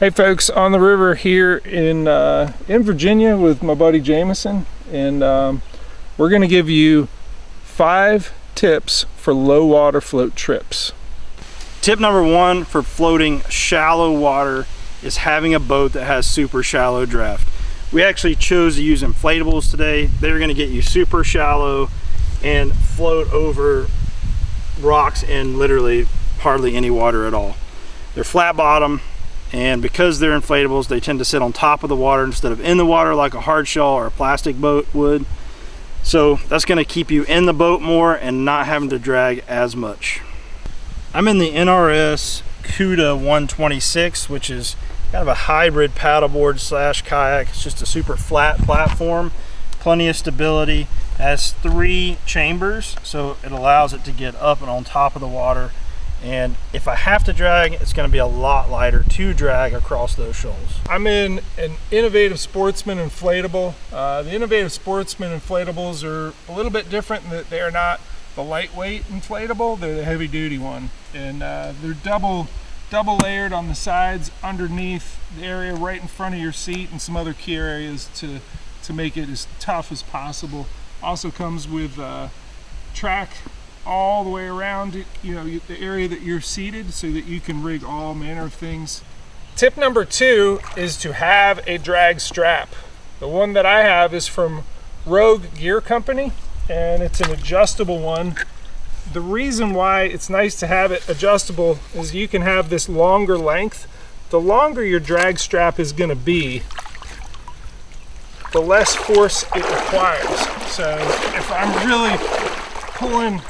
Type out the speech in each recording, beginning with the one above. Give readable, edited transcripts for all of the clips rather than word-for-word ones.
Hey folks, on the river here in Virginia with my buddy Jameson, and we're going to give you 5 tips for low water float trips. Tip number 1 for floating shallow water is having a boat that has super shallow draft. We actually chose to use inflatables today. They're going to get you super shallow and float over rocks in literally hardly any water at all. They're flat bottom, and because they're inflatables, they tend to sit on top of the water instead of in the water like a hard shell or a plastic boat would. So that's going to keep you in the boat more and not having to drag as much. I'm in the NRS CUDA 126, which is kind of a hybrid paddleboard slash kayak. It's just a super flat platform, plenty of stability. It has 3 chambers, so it allows it to get up and on top of the water. And if I have to drag, it's going to be a lot lighter to drag across those shoals. I'm in an Innovative Sportsman inflatable. The Innovative Sportsman inflatables are a little bit different in that they are not the lightweight inflatable, they're the heavy duty one. And they're double layered on the sides, underneath the area right in front of your seat, and some other key areas to make it as tough as possible. Also comes with track all the way around, you know, the area that you're seated, so that you can rig all manner of things. Tip number 2 is to have a drag strap. The one that I have is from Rogue Gear Company, and it's an adjustable one. The reason why it's nice to have it adjustable is you can have this longer length. The longer your drag strap is going to be, the less force it requires. So if I'm really pulling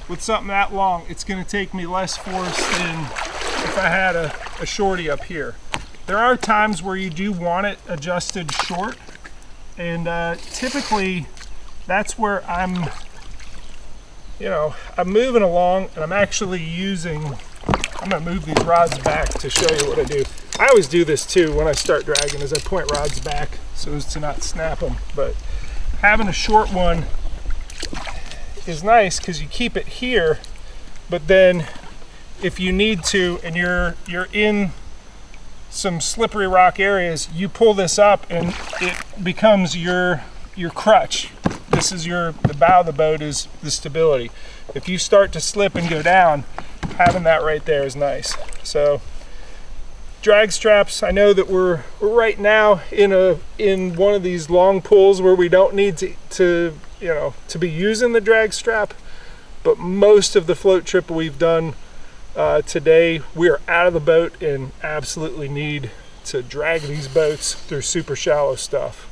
with something that long, it's going to take me less force than if I had a shorty up here. There are times where you do want it adjusted short, and typically that's where I'm moving along, and I'm actually I'm going to move these rods back to show you what I do. I always do this too when I start dragging, is I point rods back so as to not snap them. But having a short one is nice because you keep it here, but then if you need to and you're in some slippery rock areas, you pull this up and it becomes your crutch. This is the bow of the boat is the stability. If you start to slip and go down, having that right there is nice. So drag straps, I know that we're right now in one of these long pulls where we don't need to be using the drag strap, but most of the float trip we've done today, we are out of the boat and absolutely need to drag these boats through super shallow stuff.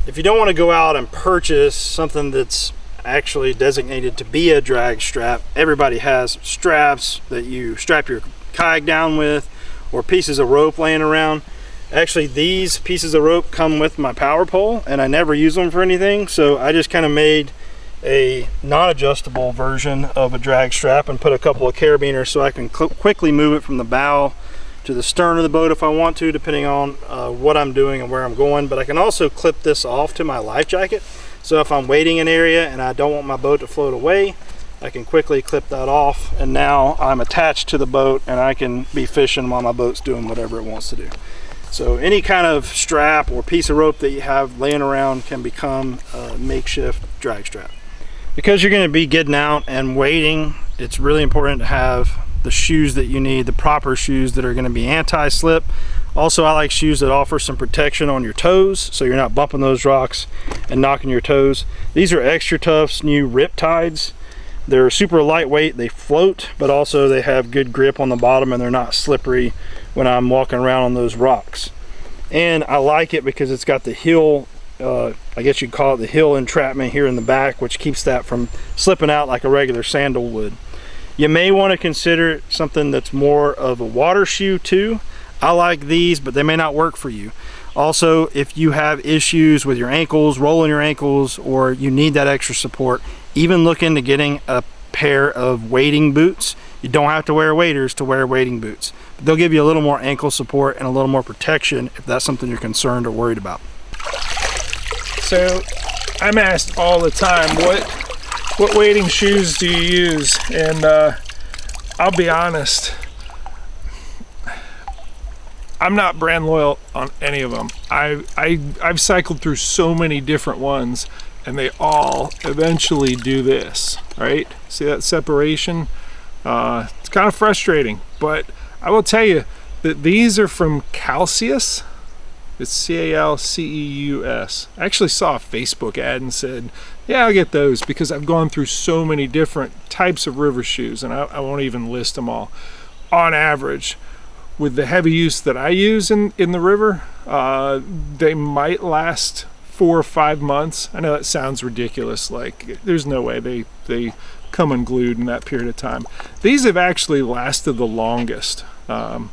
If you don't want to go out and purchase something that's actually designated to be a drag strap, everybody has straps that you strap your kayak down with, or pieces of rope laying around. Actually, these pieces of rope come with my power pole, and I never use them for anything, so I just kind of made a non-adjustable version of a drag strap and put a couple of carabiners so I can quickly move it from the bow to the stern of the boat if I want to, depending on what I'm doing and where I'm going. But I can also clip this off to my life jacket, so if I'm waiting an area and I don't want my boat to float away, I can quickly clip that off, and now I'm attached to the boat and I can be fishing while my boat's doing whatever it wants to do. So any kind of strap or piece of rope that you have laying around can become a makeshift drag strap. Because you're going to be getting out and wading, it's really important to have the shoes that you need, the proper shoes that are going to be anti-slip. Also, I like shoes that offer some protection on your toes, so you're not bumping those rocks and knocking your toes. These are Extra Tough's new Riptides. They're super lightweight, they float, but also they have good grip on the bottom, and they're not slippery when I'm walking around on those rocks. And I like it because it's got the heel, I guess you'd call it the heel entrapment here in the back, which keeps that from slipping out like a regular sandal would. You may want to consider something that's more of a water shoe too. I like these, but they may not work for you. Also, if you have issues with your ankles, rolling your ankles, or you need that extra support, even look into getting a pair of wading boots. You don't have to wear waders to wear wading boots. But they'll give you a little more ankle support and a little more protection if that's something you're concerned or worried about. So I'm asked all the time, what wading shoes do you use? And I'll be honest, I'm not brand loyal on any of them. I've cycled through so many different ones, and they all eventually do this, right? See that separation? It's kind of frustrating, but I will tell you that these are from Calceus. It's C-A-L-C-E-U-S. I actually saw a Facebook ad and said, yeah, I'll get those, because I've gone through so many different types of river shoes, and I won't even list them all. On average, with the heavy use that I use in the river, they might last 4 or 5 months. I know that sounds ridiculous, like there's no way they come unglued in that period of time. These have actually lasted the longest. I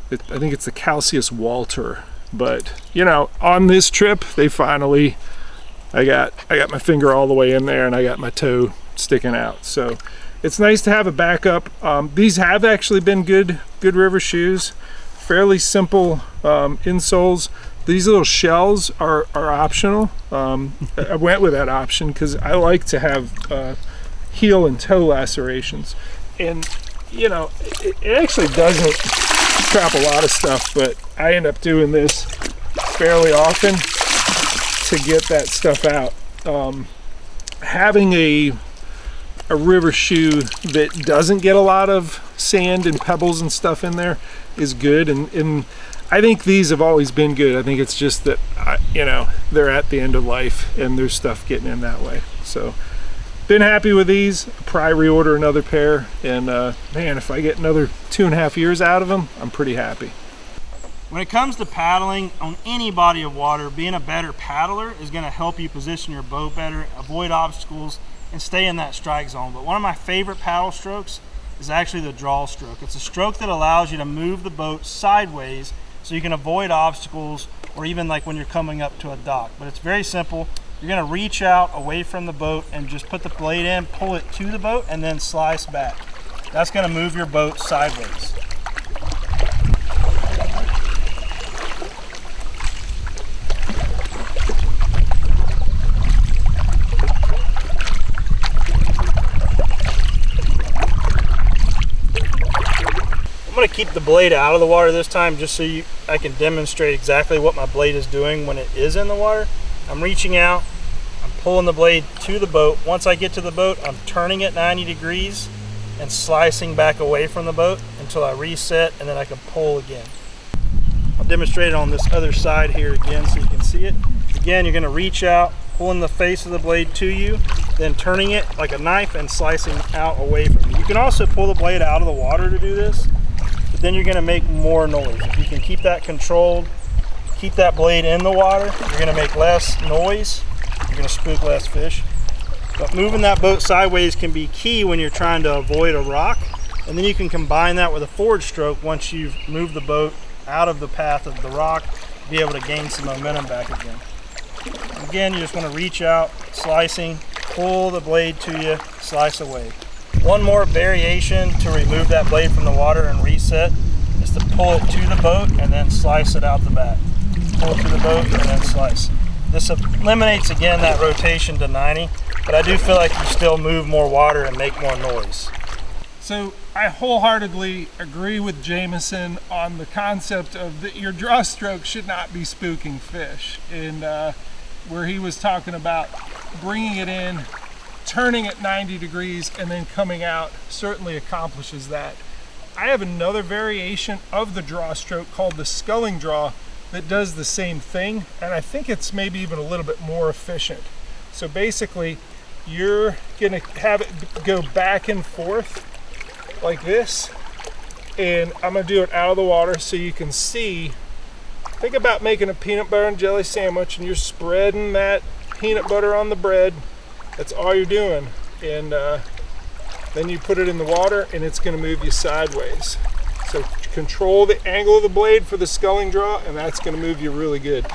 think it's the Calceus Walter. But you know, on this trip, they finally, I got my finger all the way in there, and I got my toe sticking out. So it's nice to have a backup. These have actually been good river shoes. Fairly simple insoles. These little shells are optional. I went with that option because I like to have heel and toe lacerations, and you know, it actually doesn't trap a lot of stuff, but I end up doing this fairly often to get that stuff out. Having a river shoe that doesn't get a lot of sand and pebbles and stuff in there is good, and I think these have always been good. I think it's just that you know, they're at the end of life and there's stuff getting in that way. So been happy with these. Probably reorder another pair, and man, if I get another 2.5 years out of them, I'm pretty happy. When it comes to paddling on any body of water, being a better paddler is going to help you position your boat better, avoid obstacles, and stay in that strike zone. But one of my favorite paddle strokes is actually the draw stroke. It's a stroke that allows you to move the boat sideways so you can avoid obstacles, or even like when you're coming up to a dock. But it's very simple. You're going to reach out away from the boat and just put the blade in, pull it to the boat, and then slice back. That's going to move your boat sideways. I'm going to keep the blade out of the water this time, just so I can demonstrate exactly what my blade is doing when it is in the water. I'm reaching out, I'm pulling the blade to the boat. Once I get to the boat, I'm turning it 90 degrees and slicing back away from the boat until I reset, and then I can pull again. I'll demonstrate it on this other side here again so you can see it. Again, you're going to reach out, pulling the face of the blade to you, then turning it like a knife and slicing out away from you. You can also pull the blade out of the water to do this, but then you're going to make more noise. If you can keep that controlled, keep that blade in the water, you're going to make less noise, you're going to spook less fish. But moving that boat sideways can be key when you're trying to avoid a rock, and then you can combine that with a forward stroke once you've moved the boat out of the path of the rock, be able to gain some momentum back again. Again, you just want to reach out, slicing, pull the blade to you, slice away. One more variation to remove that blade from the water and reset is to pull it to the boat and then slice it out the back. Pull it to the boat and then slice. This eliminates again that rotation to 90, but I do feel like you still move more water and make more noise. So I wholeheartedly agree with Jameson on the concept of that your draw stroke should not be spooking fish, and where he was talking about bringing it in, turning it 90 degrees, and then coming out certainly accomplishes that. I have another variation of the draw stroke called the sculling draw that does the same thing, and I think it's maybe even a little bit more efficient. So basically, you're gonna have it go back and forth like this, and I'm gonna do it out of the water so you can see. Think about making a peanut butter and jelly sandwich, and you're spreading that peanut butter on the bread. That's all you're doing, and then you put it in the water and it's going to move you sideways. So control the angle of the blade for the sculling draw, and that's going to move you really good.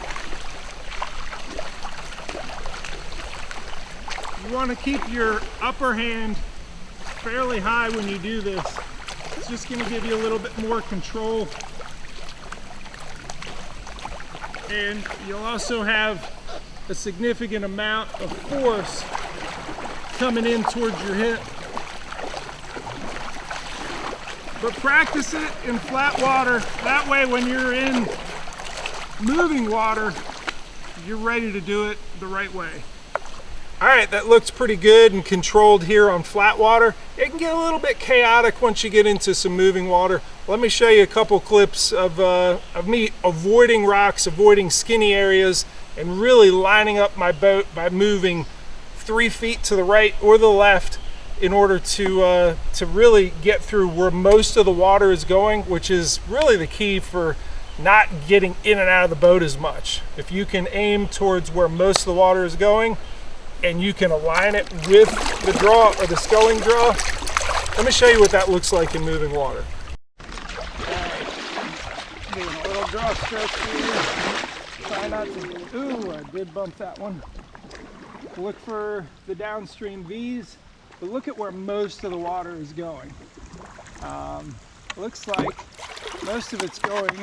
You want to keep your upper hand fairly high when you do this. It's just going to give you a little bit more control, and you'll also have a significant amount of force coming in towards your hip. but practice it in flat water. That way when you're in moving water, you're ready to do it the right way. All right, that looks pretty good and controlled here on flat water. It can get a little bit chaotic once you get into some moving water. Let me show you a couple clips of me avoiding rocks, avoiding skinny areas, and really lining up my boat by moving 3 feet to the right or the left in order to really get through where most of the water is going, which is really the key for not getting in and out of the boat as much. If you can aim towards where most of the water is going and you can align it with the draw or the sculling draw, let me show you what that looks like in moving water. Doing a little draw stroke here. Try not to, ooh, I did bump that one. Look for the downstream V's, but look at where most of the water is going. Looks like most of it's going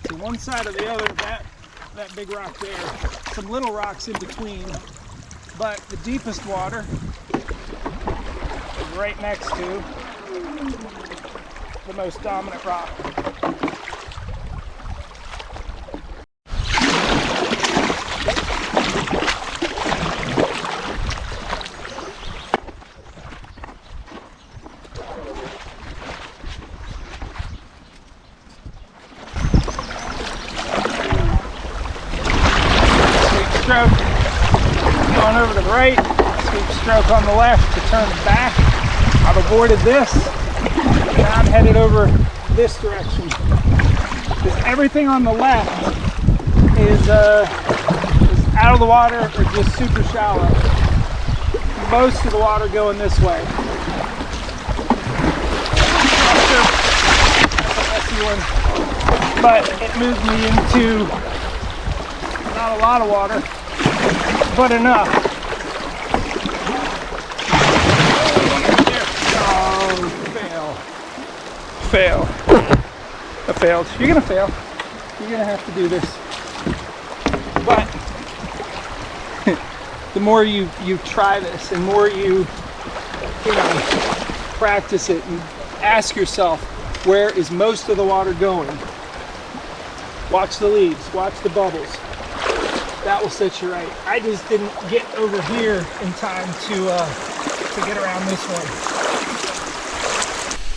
to one side or the other, that big rock there. Some little rocks in between, but the deepest water is right next to the most dominant rock. Stroke going over to the right, sweep stroke on the left to turn back. I've avoided this, now I'm headed over this direction. Because everything on the left is out of the water or just super shallow. Most of the water going this way. But it moves me into not a lot of water, but enough. Oh, fail. I failed. You're gonna fail. You're gonna have to do this. But the more you try this, and more you practice it, and ask yourself, where is most of the water going? Watch the leaves. Watch the bubbles. That will set you right. I just didn't get over here in time to get around this one.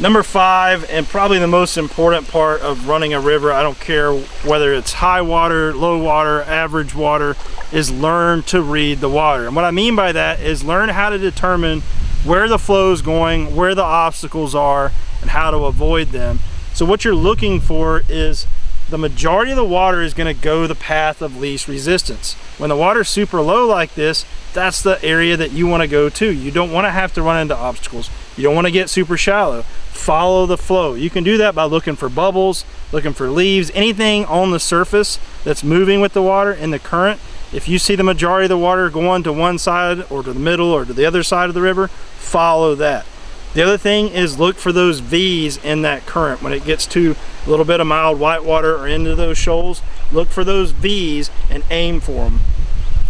Number 5, and probably the most important part of running a river, I don't care whether it's high water, low water, average water, is learn to read the water. And what I mean by that is learn how to determine where the flow is going, where the obstacles are, and how to avoid them. So what you're looking for is the majority of the water is going to go the path of least resistance. When the water's super low like this, that's the area that you want to go to. You don't want to have to run into obstacles. You don't want to get super shallow. Follow the flow. You can do that by looking for bubbles, looking for leaves, anything on the surface that's moving with the water in the current. If you see the majority of the water going to one side or to the middle or to the other side of the river, follow that. The other thing is look for those V's in that current. When it gets to a little bit of mild whitewater or into those shoals, look for those V's and aim for them.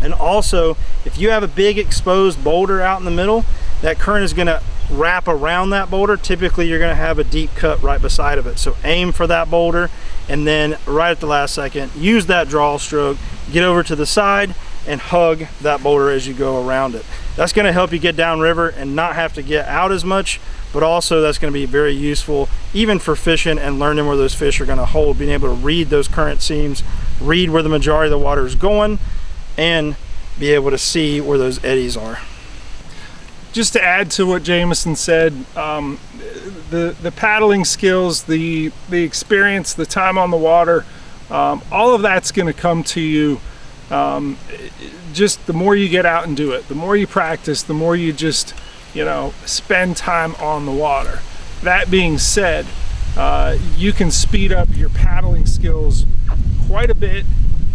And also, if you have a big exposed boulder out in the middle, that current is going to wrap around that boulder. Typically, you're going to have a deep cut right beside of it. So aim for that boulder, and then right at the last second, use that draw stroke, get over to the side, and hug that boulder as you go around it. That's going to help you get downriver and not have to get out as much, but also that's going to be very useful even for fishing and learning where those fish are going to hold, being able to read those current seams, read where the majority of the water is going, and be able to see where those eddies are. Just to add to what Jameson said, the paddling skills, the experience, the time on the water, all of that's going to come to you just the more you get out and do it, the more you practice, the more you just spend time on the water. That being said, you can speed up your paddling skills quite a bit,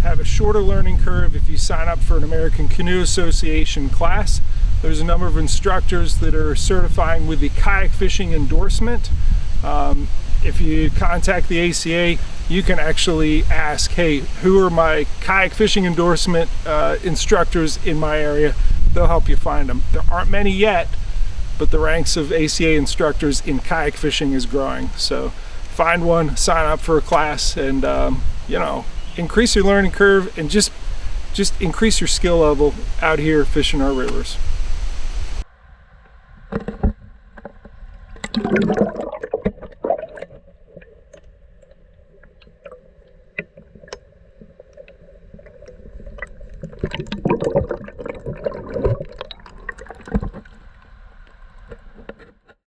have a shorter learning curve if you sign up for an American Canoe Association class. There's a number of instructors that are certifying with the kayak fishing endorsement. If you contact the ACA, you can actually ask, hey, who are my kayak fishing endorsement instructors in my area? They'll help you find them. There aren't many yet, but the ranks of ACA instructors in kayak fishing is growing. So find one, sign up for a class, and you know, increase your learning curve and just increase your skill level out here fishing our rivers.